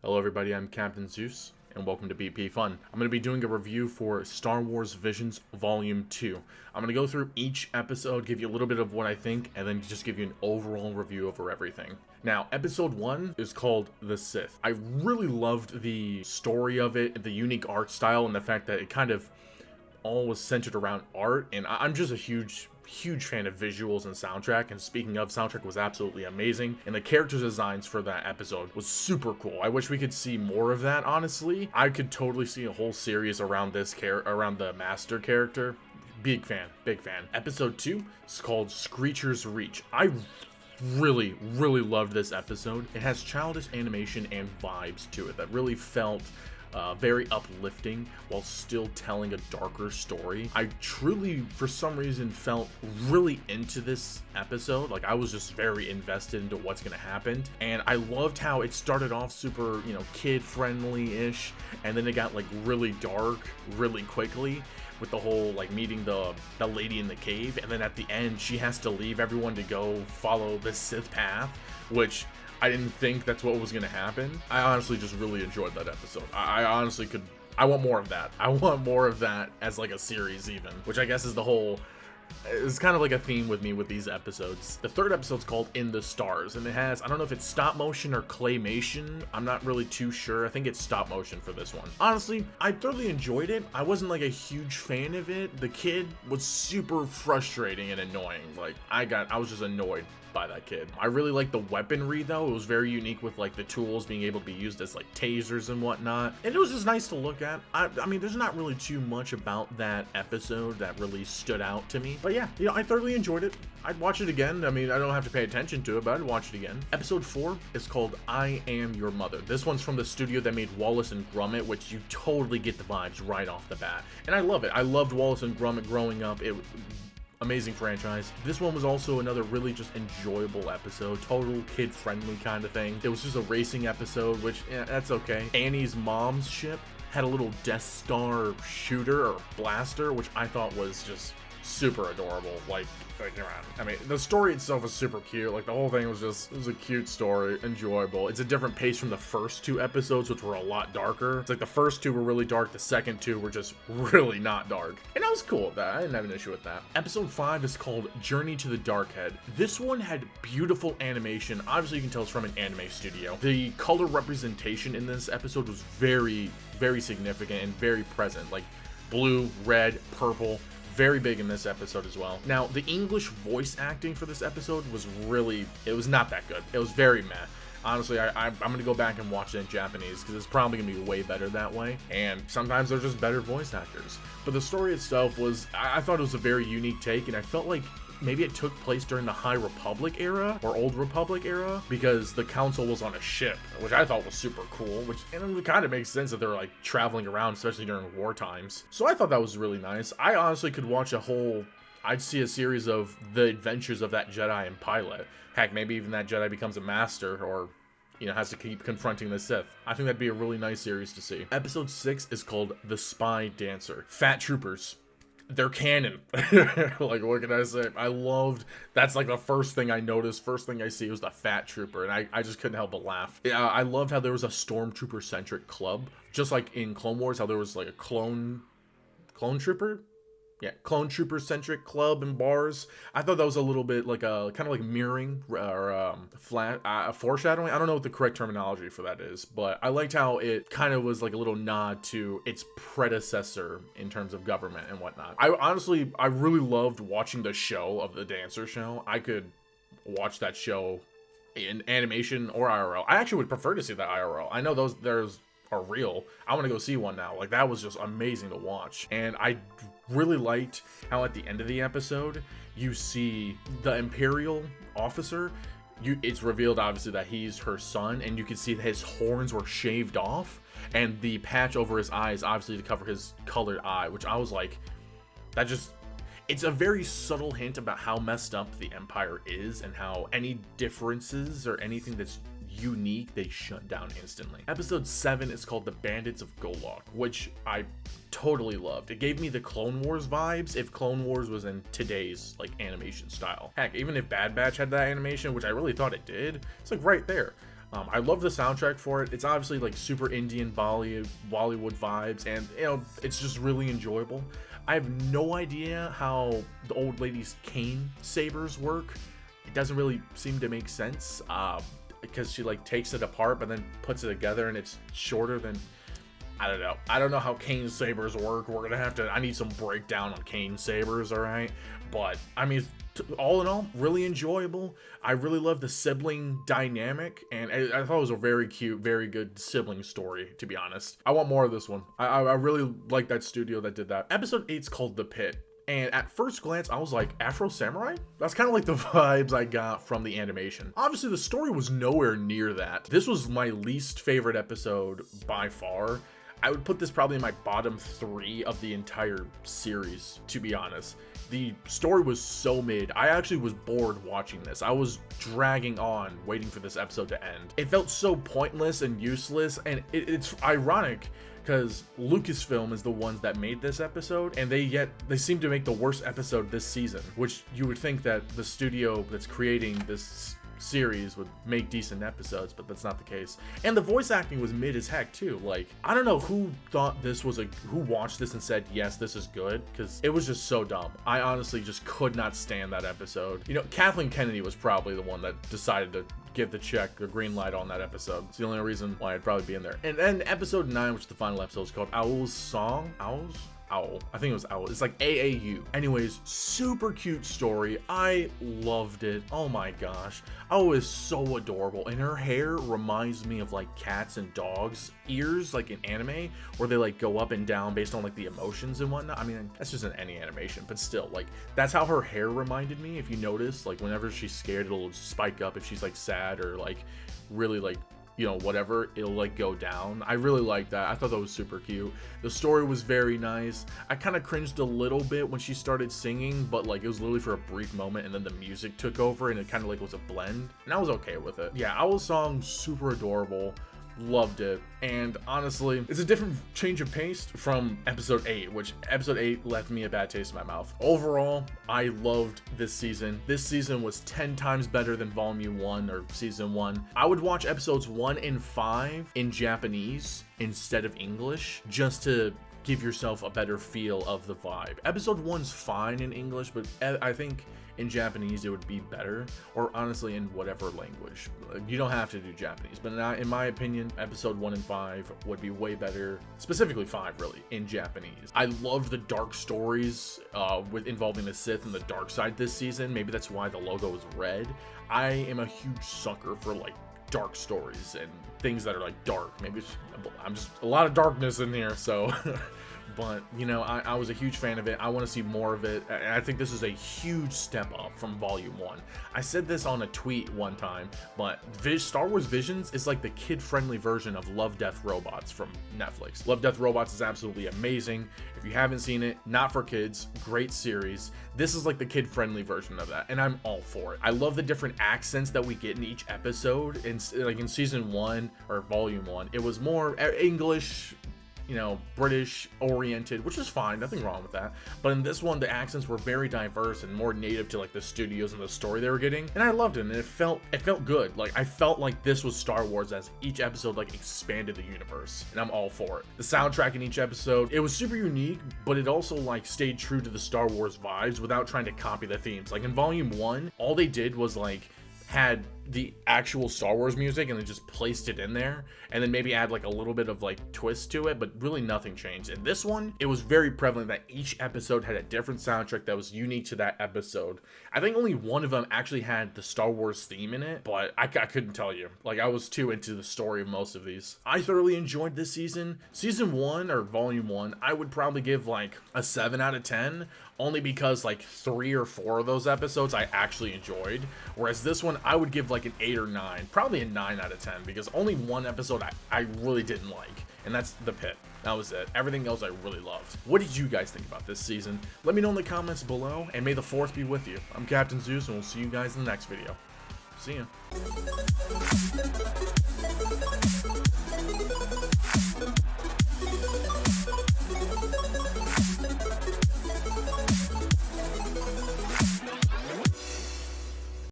Hello everybody, I'm Captain Zeus, and welcome to BP Fun. I'm going to be doing a review for Star Wars Visions Volume 2. I'm going to go through each episode, give you a little bit of what I think, and then just give you an overall review over everything. Now, episode 1 is called The Sith. I really loved the story of it, the unique art style, and the fact that it kind of all was centered around art, and I'm just a huge fan of visuals and soundtrack. And speaking of, soundtrack was absolutely amazing, and the character designs for that episode was super cool. I wish we could see more of that. Honestly, I could totally see a whole series around around the master character. Big fan. Episode 2 is called Screecher's Reach. I really loved this episode. It has childish animation and vibes to it that really felt very uplifting while still telling a darker story. I truly, for some reason, felt really into this episode. Like, I was just very invested into what's gonna happen, and I loved how it started off super, kid friendly-ish, and then it got like really dark really quickly with the whole like meeting the lady in the cave, and then at the end she has to leave everyone to go follow the Sith path, which I didn't think that's what was going to happen. I honestly just really enjoyed that episode. I honestly I want more of that. I want more of that as like a series even, which I guess is it's kind of like a theme with me with these episodes. The third episode's called In the Stars, and it has, I don't know if it's stop motion or claymation. I'm not really too sure. I think it's stop motion for this one. Honestly, I thoroughly enjoyed it. I wasn't like a huge fan of it. The kid was super frustrating and annoying. Like, I was just annoyed by that kid. I really like the weaponry though. It was very unique with like the tools being able to be used as like tasers and whatnot, and it was just nice to look at. I mean, there's not really too much about that episode that really stood out to me, but yeah, I thoroughly enjoyed it. I'd watch it again. I mean, I don't have to pay attention to it, but I'd watch it again. Episode 4 is called I Am Your Mother. This one's from the studio that made Wallace and Gromit, which you totally get the vibes right off the bat, and I love it. I loved Wallace and Gromit growing up. Amazing franchise. This one was also another really just enjoyable episode, total kid-friendly kind of thing. It was just a racing episode, which, that's okay. Annie's mom's ship had a little Death Star shooter or blaster, which I thought was just super adorable. Like, I mean, the story itself was super cute. Like, the whole thing was it was a cute story, enjoyable. It's a different pace from the first 2 episodes, which were a lot darker. It's like the first 2 were really dark, the second 2 were just really not dark. And I was cool with that. I didn't have an issue with that. Episode 5 is called Journey to the Dark Head. This one had beautiful animation. Obviously, you can tell it's from an anime studio. The color representation in this episode was very significant and very present. Like, blue, red, purple. Very big in this episode as well. Now, the English voice acting for this episode was it was not that good. It was very meh. Honestly, I'm going to go back and watch it in Japanese because it's probably going to be way better that way. And sometimes they're just better voice actors. But the story itself I thought it was a very unique take, and I felt like maybe it took place during the High Republic era or Old Republic era, because the council was on a ship, which I thought was super cool, and it kind of makes sense that they're like traveling around, especially during war times. So I thought that was really nice. I honestly could watch I'd see a series of the adventures of that Jedi and pilot. Heck, maybe even that Jedi becomes a master or has to keep confronting the Sith. I think that'd be a really nice series to see. Episode 6 is called The Spy Dancer. Fat Troopers. They're canon. Like, what can I say? That's like the first thing I noticed, first thing I see was the Fat Trooper, and I just couldn't help but laugh. I loved how there was a Stormtrooper-centric club, just like in Clone Wars, how there was like a clone trooper? Yeah, clone trooper-centric club and bars. I thought that was a little bit like a kind of like mirroring or foreshadowing. I don't know what the correct terminology for that is, but I liked how it kind of was like a little nod to its predecessor in terms of government and whatnot. I really loved watching the show of the Dancer show. I could watch that show in animation or IRL. I actually would prefer to see that IRL. I know there's are real. I want to go see one now. Like, that was just amazing to watch. And I really liked how at the end of the episode you see the Imperial officer. It's revealed obviously that he's her son, and you can see that his horns were shaved off, and the patch over his eyes obviously to cover his colored eye, which I was like, it's a very subtle hint about how messed up the Empire is, and how any differences or anything that's unique, they shut down instantly. Episode 7 is called The Bandits of Golok, which I totally loved. It gave me the Clone Wars vibes if Clone Wars was in today's like animation style. Heck, even if Bad Batch had that animation, which I really thought it did, it's like right there. I love the soundtrack for it. It's obviously like super Indian Bollywood vibes, and you know, it's just really enjoyable. I have no idea how the old lady's cane sabers work. It doesn't really seem to make sense, because she like takes it apart but then puts it together, and it's shorter than, I don't know. I don't know how cane sabers work. I need some breakdown on cane sabers, all right? But I mean, all in all, really enjoyable. I really love the sibling dynamic, and I thought it was a very cute, very good sibling story, to be honest. I want more of this one. I really like that studio that did that. Episode 8's called The Pit. And at first glance, I was like, Afro Samurai? That's kind of like the vibes I got from the animation. Obviously, the story was nowhere near that. This was my least favorite episode by far. I would put this probably in my bottom 3 of the entire series, to be honest. The story was so mid. I actually was bored watching this. I was dragging on, waiting for this episode to end. It felt so pointless and useless, and it's ironic because Lucasfilm is the ones that made this episode, and they seem to make the worst episode this season, which you would think that the studio that's creating this series would make decent episodes, but that's not the case. And the voice acting was mid as heck too. Like, I don't know who thought this was who watched this and said, yes, this is good, because it was just so dumb. I honestly just could not stand that episode. You know, Kathleen Kennedy was probably the one that decided to give the green light on that episode. It's the only reason why I'd probably be in there. And then episode 9, which is the final episode, is called Owl's Song. Owl. I think it was Owl. It's like AAU. Anyways, super cute story. I loved it. Oh my gosh. Owl is so adorable. And her hair reminds me of like cats and dogs' ears, like in anime, where they like go up and down based on like the emotions and whatnot. I mean, that's just in any animation, but still, like, that's how her hair reminded me. If you notice, like, whenever she's scared, it'll spike up. If she's like sad or like really like, you know, whatever, it'll like go down. I really like that. I thought that was super cute. The story was very nice. I kind of cringed a little bit when she started singing, but like it was literally for a brief moment, and then the music took over and it kind of like was a blend, and I was okay with it. Yeah, Owl's Song, super adorable. Loved it. And honestly, it's a different change of pace from episode 8, which episode 8 left me a bad taste in my mouth. Overall, I loved this season. This season was 10 times better than volume 1 or season 1. I would watch episodes 1 and 5 in Japanese instead of English, just to give yourself a better feel of the vibe. Episode 1's fine in English, but I think in Japanese it would be better, or honestly in whatever language. You don't have to do Japanese, but in my opinion, episode 1 and 5 would be way better, specifically 5 really, in Japanese. I loved the dark stories involving the Sith and the dark side this season. Maybe that's why the logo is red. I am a huge sucker for like dark stories and things that are like dark. Maybe I'm just a lot of darkness in here, so but you know, I was a huge fan of it. I want to see more of it. I think this is a huge step up from volume 1. I said this on a tweet one time, but Star Wars Visions is like the kid-friendly version of Love, Death, Robots from Netflix. Love, Death, Robots is absolutely amazing. If you haven't seen it, not for kids, great series. This is like the kid-friendly version of that, and I'm all for it. I love the different accents that we get in each episode. Like in season 1 or volume 1, it was more English, you know, British oriented, which is fine, nothing wrong with that. But in this one, the accents were very diverse and more native to like the studios and the story they were getting, and I loved it. And it felt good. Like, I felt like this was Star Wars as each episode like expanded the universe, and I'm all for it. The soundtrack in each episode, it was super unique, but it also like stayed true to the Star Wars vibes without trying to copy the themes. Like in volume 1, all they did was like had the actual Star Wars music and then just placed it in there, and then maybe add like a little bit of like twist to it, but really nothing changed. In this one, it was very prevalent that each episode had a different soundtrack that was unique to that episode. I think only one of them actually had the Star Wars theme in it, but I couldn't tell you. Like, I was too into the story of most of these. I thoroughly enjoyed this season. Season 1 or volume 1, I would probably give like a 7 out of 10, only because like 3 or 4 of those episodes I actually enjoyed, whereas this one I would give like an 8 or 9, probably a 9 out of 10, because only one episode I really didn't like, and that's The Pit. That was it. Everything else I really loved. What did you guys think about this season? Let me know in the comments below, and may the 4th be with you. I'm Captain Zeus, and we'll see you guys in the next video. See ya.